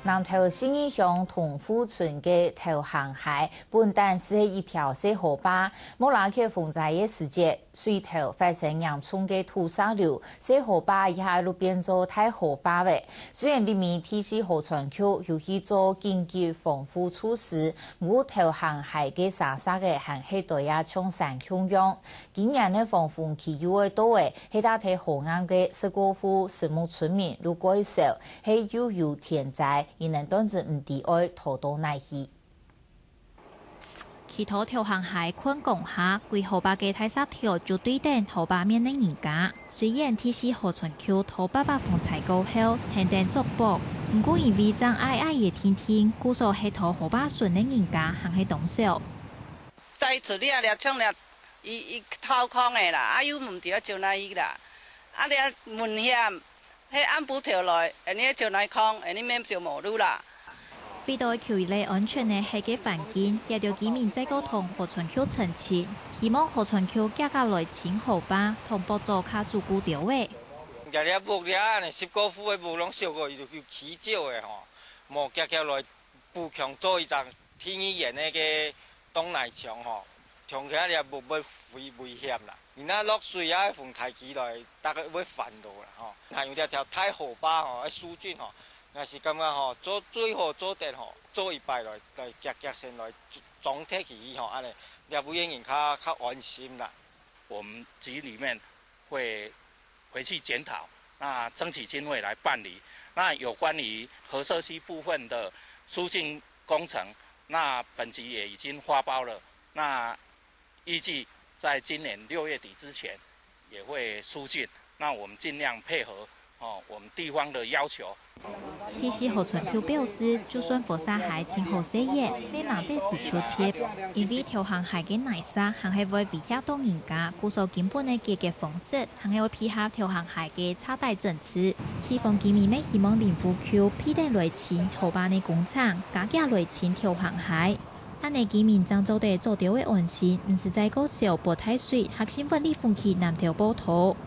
南投信义乡同富村嘅投航海本单是一条小河坝，莫拉克风灾嘅时节，水头发生严重嘅土石流，小河坝一下路变做大河坝嘅。虽然里面提示河川区有去做紧急防护措施，冇投航海嘅沙沙嘅行起到也冲山汹涌。今年嘅防风期有嘅多嘅，係打睇河岸嘅石果户、石木村民如果受係有天灾，而能當時唔地愛逃到哪去？其他投航海困講下，規河壩嘅大沙條就對等河壩面的人家。雖然提示河川區土800風災過後，停電續補，不過因為障礙嘅天天，故所係土河壩順的人家行喺動手。在處理了搶了，伊掏空的啦，啊有唔對就那伊啦，啊你問險。喺安補條來，你就來抗，你咩就冇路啦。為到橋內安全嘅係嘅環境，也要居民再溝通河川區澄清，希望河川區加價來清河壩，同步做卡照顧到位。日日補嘅，10個戶嘅補攏少個，要起少嘅吼，莫加來補強做一隻天然嘅嘅東內牆吼，長起來冇乜危險啦。而家落水啊，逢台幾來，大概會煩到啦吼。還有條大河壩吼，喺疏浚吼，也是咁樣吼，做最好做電吼，做一擺來夾先來總體起吼，安尼也會讓人較安心啦。我們局裡面會回去檢討，那爭取經費來辦理。那有關於核社區部分的疏浚工程，那本局也已經發包了，那預計在今年6月底之前也會疏浚，那我們盡量配合我們地方的要求。提示河川區表示，就算火沙海清河事業，未馬得時出切，因為投航海嘅內沙還係會威脅到人家，故所根本嘅解決方式，還係會配合投航海嘅差大政策。地方居民咪希望林福區批定來清河壩嘅工廠，加價來清投航海。安尼居民將做地做到嘅安心，唔是在個小波太水，核心分裂風氣南投波土。